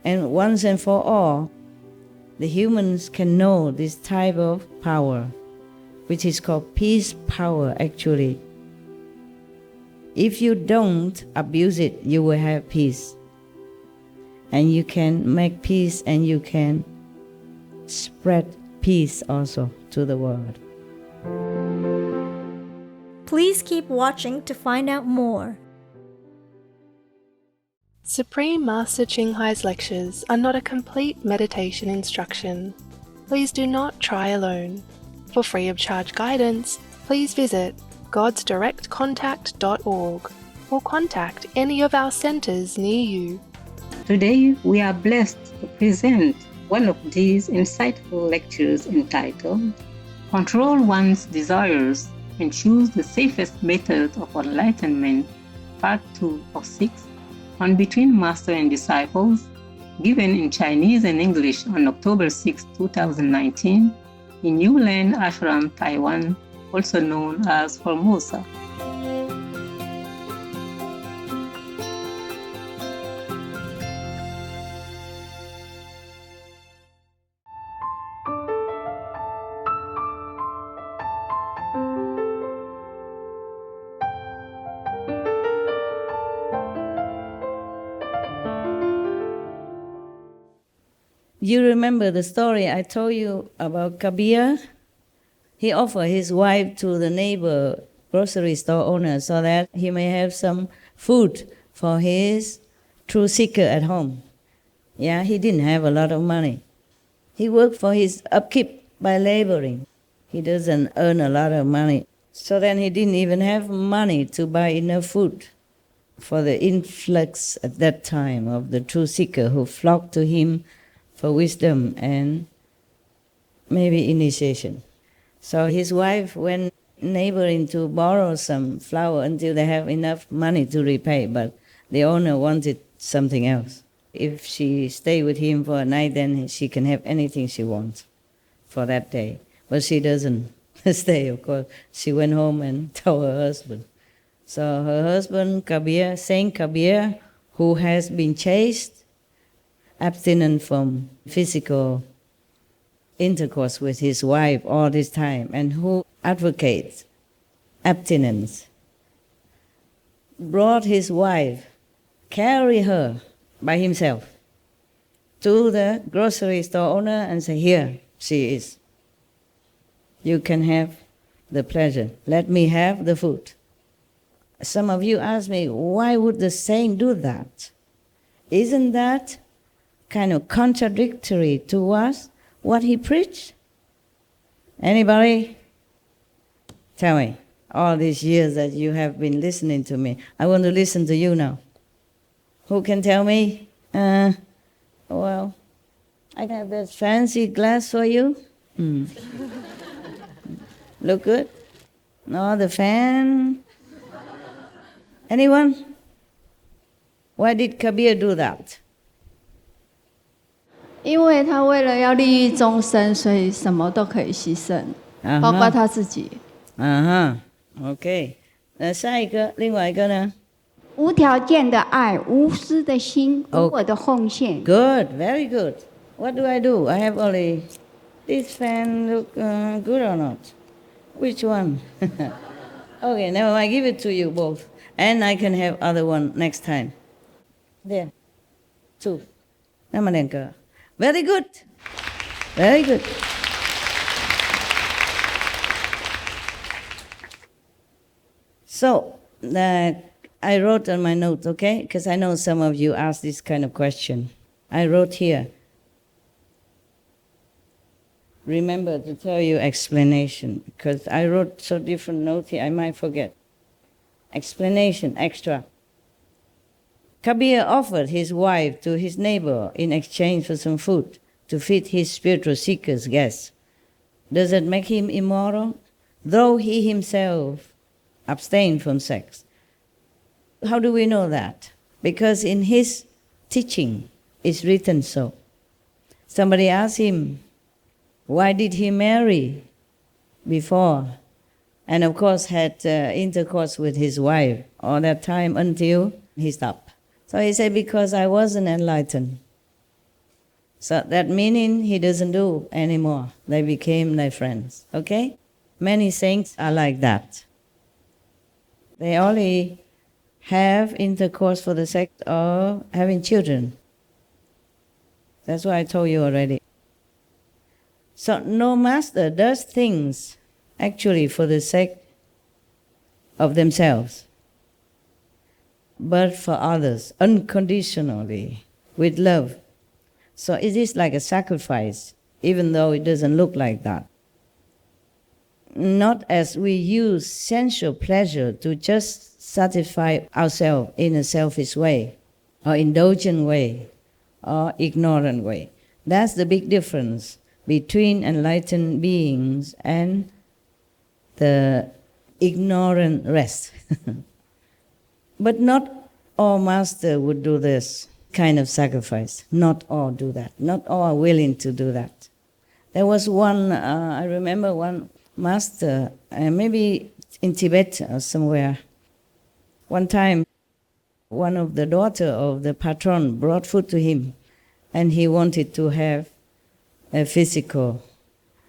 And once and for all, the humans can know this type of power, which is called peace power actually. If you don't abuse it, you will have peace. And you can make peace and you can spread peace also to the world. Please keep watching to find out more. Supreme Master Ching Hai's lectures are not a complete meditation instruction. Please do not try alone. For free of charge guidance, please visit godsdirectcontact.org or contact any of our centers near you. Today, we are blessed to present one of these insightful lectures entitled Control One's Desires and Choose the Safest Method of Enlightenment, Part 2 of 6, on Between Master and Disciples, given in Chinese and English on October 6, 2019, in New Land Ashram, Taiwan, also known as Formosa. You remember the story I told you about Kabir? He offered his wife to the neighbor grocery store owner so that he may have some food for his true seeker at home. Yeah, he didn't have a lot of money. He worked for his upkeep by laboring. He doesn't earn a lot of money. So then he didn't even have money to buy enough food for the influx at that time of the true seeker who flocked to him for wisdom and maybe initiation. So his wife went neighboring to borrow some flour until they have enough money to repay, but the owner wanted something else. If she stay with him for a night, then she can have anything she wants for that day. But she doesn't stay, of course. She went home and told her husband. So her husband, Kabir, Saint Kabir, who has been chaste, abstinent from physical intercourse with his wife all this time, and who advocates abstinence, brought his wife, carry her by himself to the grocery store owner and said, "Here she is. You can have the pleasure. Let me have the food." Some of you ask me, why would the saint do that? Isn't that kind of contradictory to us, what he preached? Anybody? Tell me, all these years that you have been listening to me, I want to listen to you now. Who can tell me? Well, I have this fancy glass for you. Look good? No, the fan? Anyone? Why did Kabir do that? 因为他为了要利益众生，所以什么都可以牺牲，包括他自己。OK。下一个，另外一个呢？无条件的爱，无私的心，无我的奉献。Good, very good. What do? I have only this fan. Look good or not? Which one? Okay, never mind. I give it to you both, and I can have other one next time. There, 2，那么2个。Very good. Very good. So, I wrote on my notes, okay? Because I know some of you ask this kind of question. I wrote here. Remember to tell you explanation, because I wrote so different notes here, I might forget. Explanation, extra. Kabir offered his wife to his neighbor in exchange for some food to feed his spiritual seeker's guests. Does it make him immoral? Though he himself abstained from sex. How do we know that? Because in his teaching it's written so. Somebody asked him, why did he marry before? And of course had intercourse with his wife all that time until he stopped. So he said, because I wasn't enlightened. So that meaning he doesn't do anymore. They became like friends. Okay? Many saints are like that. They only have intercourse for the sake of having children. That's what I told you already. So no master does things actually for the sake of themselves, but for others, unconditionally, with love. So it is like a sacrifice, even though it doesn't look like that. Not as we use sensual pleasure to just satisfy ourselves in a selfish way, or indulgent way, or ignorant way. That's the big difference between enlightened beings and the ignorant rest. But not all masters would do this kind of sacrifice. Not all do that. Not all are willing to do that. There was one, I remember one master, maybe in Tibet or somewhere. One time, one of the daughter of the patron brought food to him, and he wanted to have a physical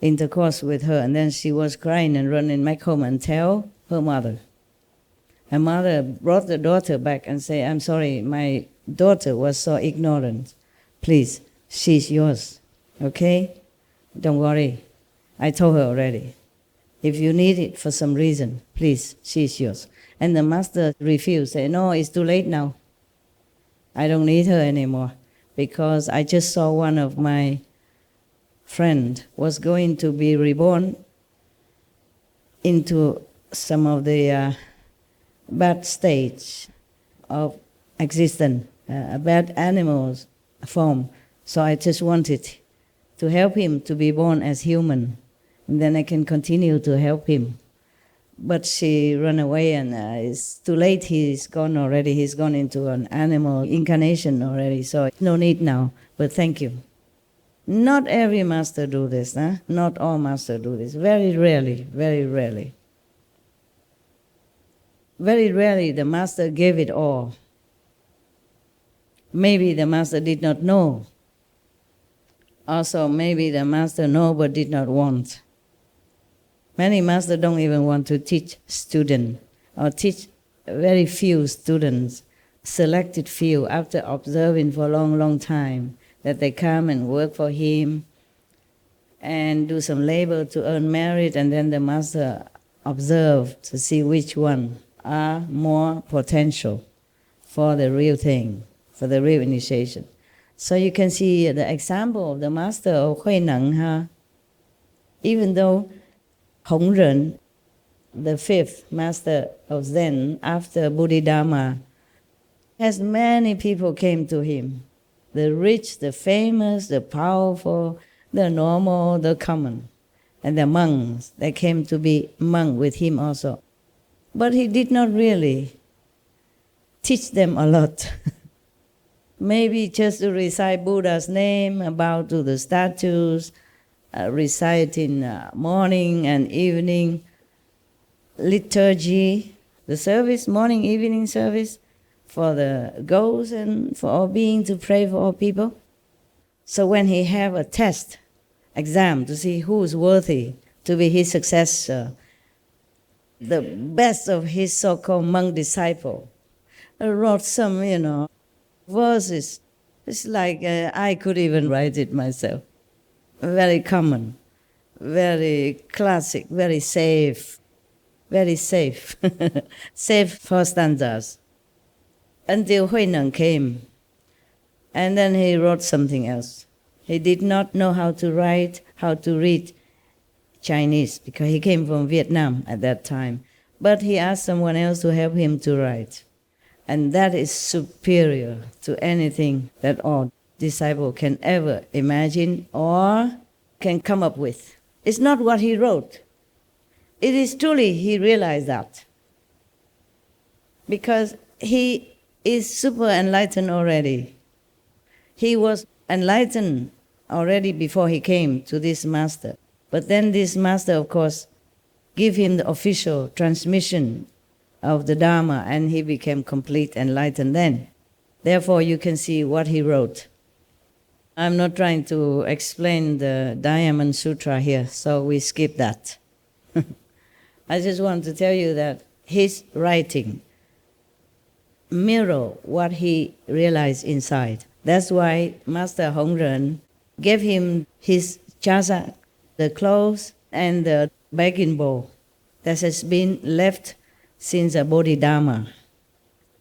intercourse with her, and then she was crying and running back home and tell her mother. Her mother brought the daughter back and said, I'm sorry, my daughter was so ignorant. Please, she's yours, okay? Don't worry. I told her already. If you need it for some reason, please, she's yours. And the master refused, said, no, it's too late now. I don't need her anymore because I just saw one of my friend was going to be reborn into some of the bad stage of existence, a bad animal's form. So I just wanted to help him to be born as human, and then I can continue to help him. But she ran away, and it's too late. He's gone already. He's gone into an animal incarnation already, so no need now, but thank you. Not every master do this, huh? Not all masters do this. Very rarely, very rarely. Very rarely the master gave it all. Maybe the master did not know. Also, maybe the master know but did not want. Many masters don't even want to teach students, or teach very few students, selected few, after observing for a long, long time, that they come and work for him and do some labor to earn merit, and then the master observe to see which one are more potential for the real thing, for the real initiation. So you can see the example of the master of Hui Neng. Even though Hongren, the fifth master of Zen after Bodhidharma, as many people came to him, the rich, the famous, the powerful, the normal, the common, and the monks, they came to be monk with him also. But he did not really teach them a lot. Maybe just to recite Buddha's name, bow to the statues, recite in morning and evening liturgy, the service, morning, evening service, for the ghosts and for all beings, to pray for all people. So when he have a test, exam, to see who is worthy to be his successor, the best of his so-called monk disciple wrote some, verses. It's like I could even write it myself. Very common, very classic, very safe, safe for stanzas. Until Hui Neng came, and then he wrote something else. He did not know how to write, how to read Chinese, because he came from Vietnam at that time. But he asked someone else to help him to write. And that is superior to anything that all disciple can ever imagine or can come up with. It's not what he wrote. It is truly he realized that. Because he is super enlightened already. He was enlightened already before he came to this master. But then this master, of course, gave him the official transmission of the Dharma, and he became complete enlightened then. Therefore, you can see what he wrote. I'm not trying to explain the Diamond Sutra here, so we skip that. I just want to tell you that his writing mirror what he realized inside. That's why Master Hongren gave him his chasa, the clothes, and the begging bowl that has been left since the Bodhidharma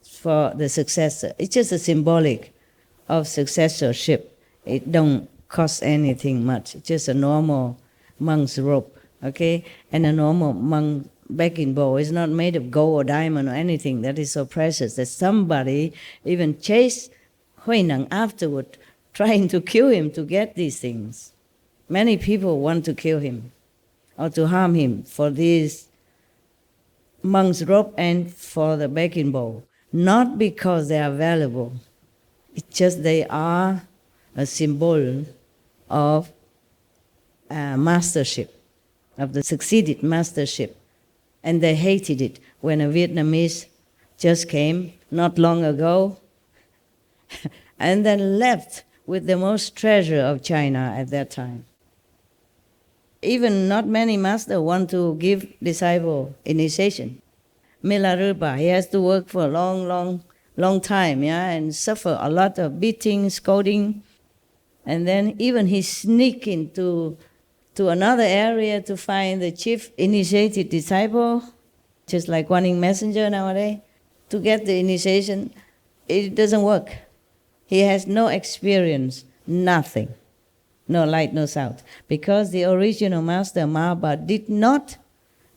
for the successor. It's just a symbolic of successorship. It don't cost anything much. It's just a normal monk's robe, okay? And a normal monk begging bowl is not made of gold or diamond or anything that is so precious that somebody even chased Huineng afterward, trying to kill him to get these things. Many people want to kill him or to harm him for this monk's robe and for the begging bowl. Not because they are valuable. It's just they are a symbol of mastership, of the succeeded mastership. And they hated it when a Vietnamese just came not long ago and then left with the most treasure of China at that time. Even not many masters want to give disciple initiation. Milarepa, he has to work for a long time, yeah, and suffer a lot of beating, scolding. And then even he sneak into another area to find the chief initiated disciple, just like Guanyin messenger nowadays, to get the initiation. It doesn't work. He has no experience, nothing. No light, no sound. Because the original master, Mahabharata, did not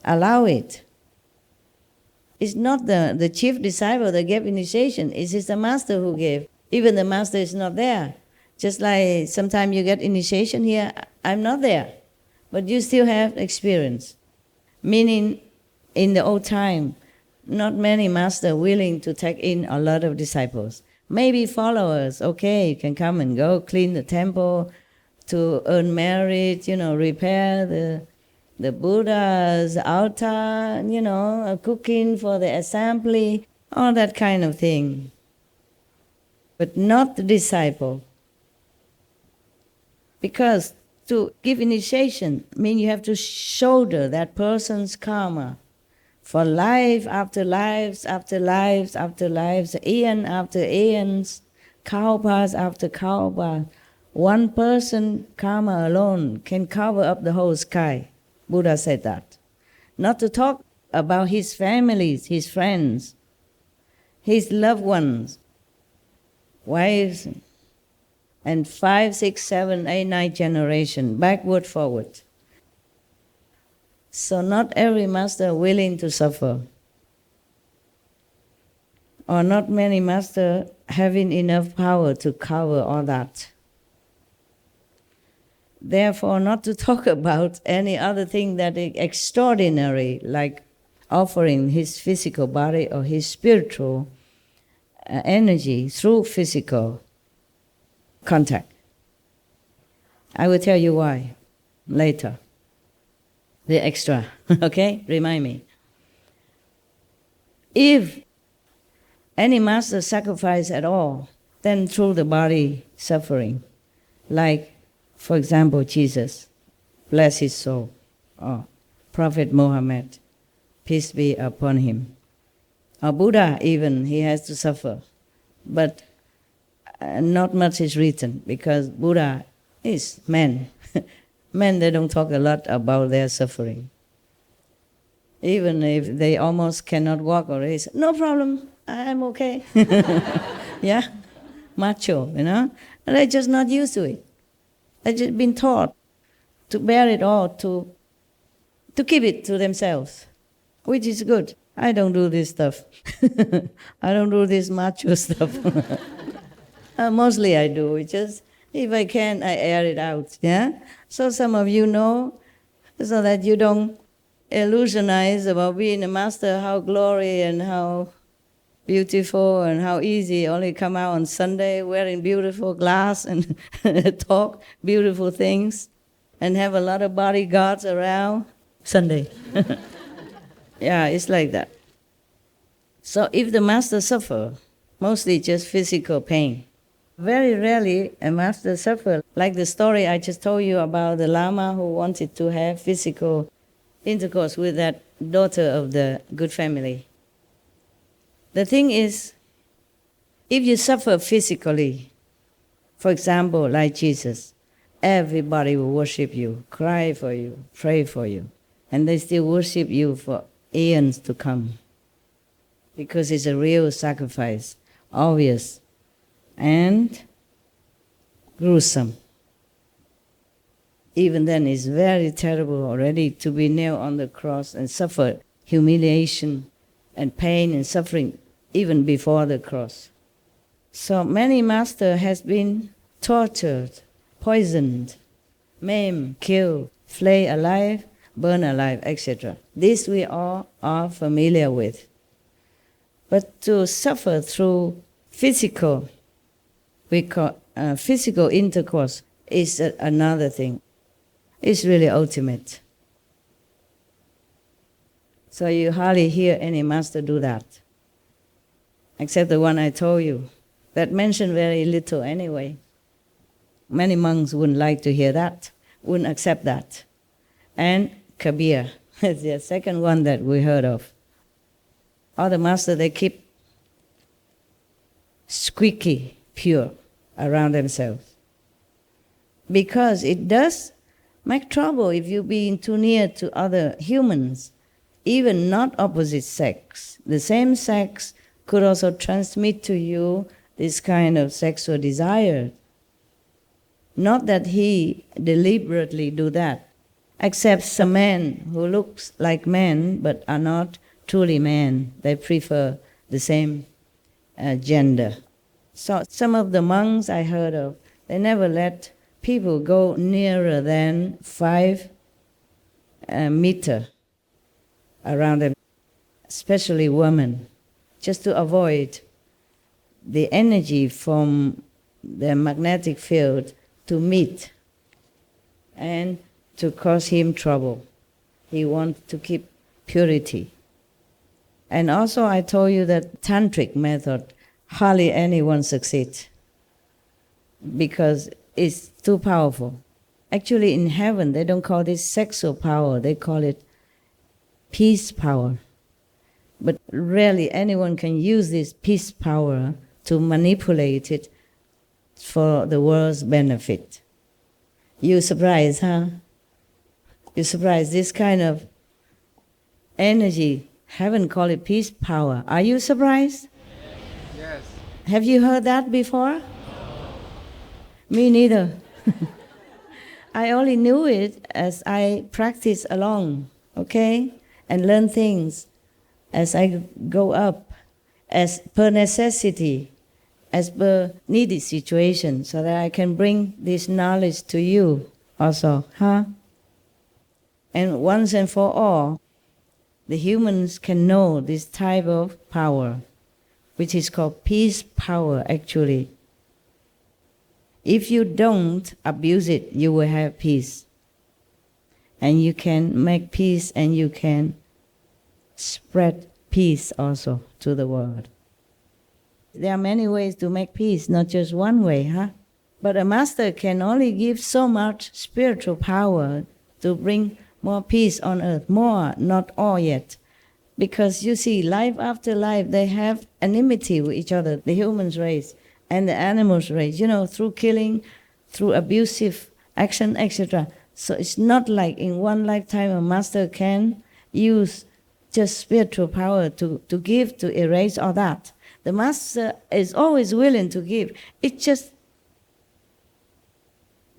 allow it. It's not the chief disciple that gave initiation. It is the master who gave. Even the master is not there. Just like sometimes you get initiation here, I'm not there. But you still have experience. Meaning, in the old time, not many masters willing to take in a lot of disciples. Maybe followers, okay, you can come and go, clean the temple, to earn merit, repair the Buddha's altar, cooking for the assembly, all that kind of thing. But not the disciple. Because to give initiation means you have to shoulder that person's karma for life after lives after lives after lives, aeon after aeons, kalpas after kalpas. One person karma alone can cover up the whole sky. Buddha said that. Not to talk about his families, his friends, his loved ones, wives, and 5, 6, 7, 8, 9 generation, backward, forward. So not every master willing to suffer. Or not many masters having enough power to cover all that. Therefore, not to talk about any other thing that is extraordinary, like offering his physical body or his spiritual energy through physical contact. I will tell you why later. The extra, okay? Remind me. If any master sacrifice at all, then through the body suffering, like, for example, Jesus, bless his soul, or Prophet Muhammad, peace be upon him, or Buddha even, he has to suffer. But not much is written because Buddha is man. Men, they don't talk a lot about their suffering. Even if they almost cannot walk or race, no problem, I'm okay. Yeah, macho, And they're just not used to it. They've just been taught to bear it all, to keep it to themselves, which is good. I don't do this stuff. I don't do this macho stuff. Mostly I do. It's just, if I can, I air it out, yeah? So some of you know, so that you don't illusionize about being a master, how glory and how beautiful and how easy, only come out on Sunday wearing beautiful glass and talk beautiful things and have a lot of bodyguards around Sunday. Yeah, it's like that. So if the master suffer, mostly just physical pain, Very rarely a master suffers. Like the story I just told you about the Lama who wanted to have physical intercourse with that daughter of the good family. The thing is, if you suffer physically, for example, like Jesus, everybody will worship you, cry for you, pray for you, and they still worship you for eons to come. Because it's a real sacrifice, obvious and gruesome. Even then, it's very terrible already to be nailed on the cross and suffer humiliation and pain and suffering even before the cross. So many masters has been tortured, poisoned, maimed, killed, flayed alive, burned alive, etc. This we all are familiar with. But to suffer through physical intercourse is another thing. It's really ultimate. So you hardly hear any master do that, except the one I told you, that mentioned very little anyway. Many monks wouldn't like to hear that, wouldn't accept that. And Kabir is the second one that we heard of. All the masters, they keep squeaky pure around themselves. Because it does make trouble if you be too near to other humans, even not opposite sex. The same sex could also transmit to you this kind of sexual desire. Not that he deliberately do that, except some men who looks like men but are not truly men. They prefer the same gender. So some of the monks I heard of, they never let people go nearer than 5 meters around them, especially women, just to avoid the energy from the magnetic field to meet and to cause him trouble. He wants to keep purity. And also I told you that tantric method, hardly anyone succeeds because it's too powerful. Actually in heaven they don't call this sexual power, they call it peace power. But rarely anyone can use this peace power to manipulate it for the world's benefit. You surprised, huh? You surprised, this kind of energy, heaven call it peace power. Are you surprised? Yes. Have you heard that before? Me neither. I only knew it as I practice along, okay? And learn things as I go up, as per necessity, as per needed situation, so that I can bring this knowledge to you also, huh? And once and for all, the humans can know this type of power, which is called peace power, actually. If you don't abuse it, you will have peace. And you can make peace and you can spread peace also to the world. There are many ways to make peace, not just one way, huh? But a master can only give so much spiritual power to bring more peace on earth. More, not all yet. Because you see, life after life, they have enmity with each other, the human race and the animals race, through killing, through abusive action, etc. So it's not like in one lifetime a master can use just spiritual power to give, to erase all that. The master is always willing to give. It's just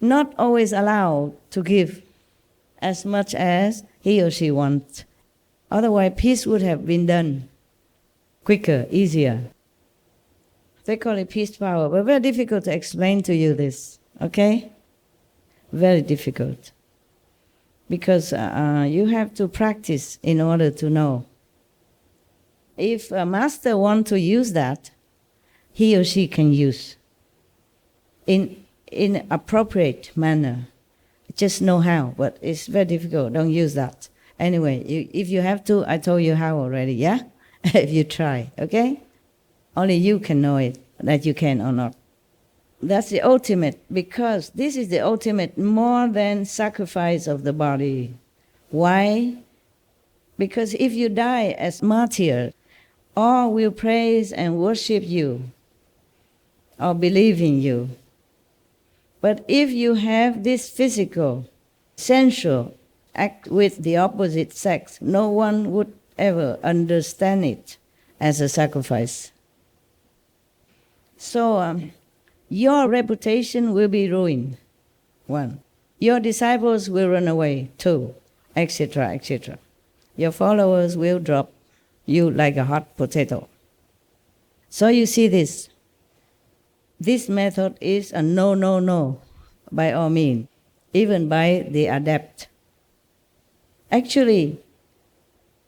not always allowed to give as much as he or she wants. Otherwise, peace would have been done quicker, easier. They call it peace power, but very difficult to explain to you this, okay? Very difficult. Because you have to practice in order to know. If a master wants to use that, he or she can use in appropriate manner. Just know how, but it's very difficult. Don't use that. Anyway, if you have to, I told you how already, yeah? If you try, okay? Only you can know it, that you can or not. That's the ultimate, because this is the ultimate more than sacrifice of the body. Why? Because if you die as martyr, all will praise and worship you or believe in you. But if you have this physical, sensual act with the opposite sex, no one would ever understand it as a sacrifice. So your reputation will be ruined, 1. Your disciples will run away, 2, etc., etc. Your followers will drop you like a hot potato. So you see this. This method is a no, no, no, by all means, even by the adept. Actually,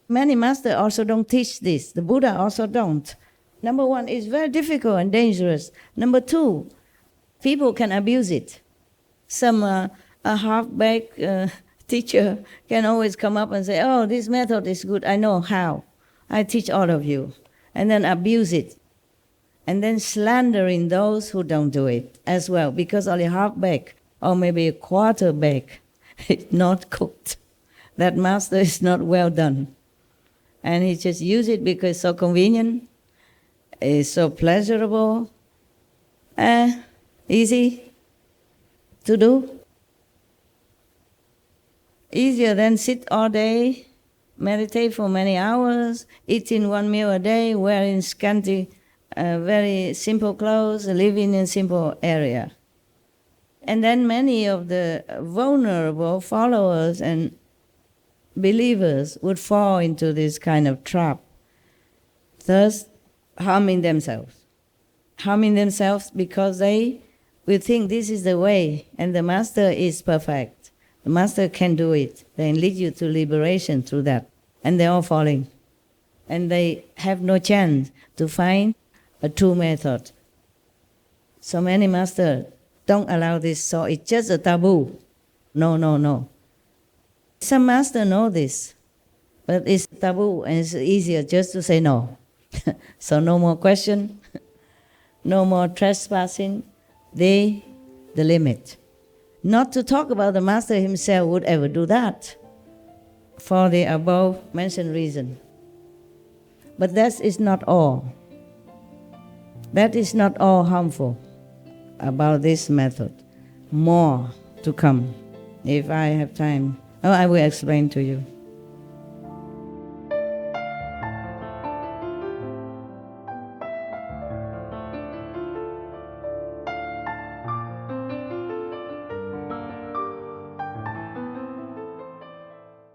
many masters also don't teach this. The Buddha also don't. Number 1, it's very difficult and dangerous. Number 2, people can abuse it. Some a half-baked teacher can always come up and say, oh, this method is good, I know how. I teach all of you. And then abuse it. And then slandering those who don't do it as well, because only half-baked or maybe a quarter-baked is not cooked. That master is not well done. And he just use it because it's so convenient, it's so pleasurable, easy to do. Easier than sit all day, meditate for many hours, eating 1 meal a day, wearing scanty, very simple clothes, living in a simple area. And then many of the vulnerable followers and believers would fall into this kind of trap, thus harming themselves. Harming themselves because they will think this is the way and the master is perfect. The master can do it. They lead you to liberation through that. And they're all falling. And they have no chance to find a true method. So many masters don't allow this, so it's just a taboo. No, no, no. Some masters know this, but it's taboo and it's easier just to say no. So no more question, no more trespassing, the limit. Not to talk about the master himself would ever do that for the above mentioned reason. But that is not all. That is not all harmful about this method. More to come. If I have time, I will explain to you.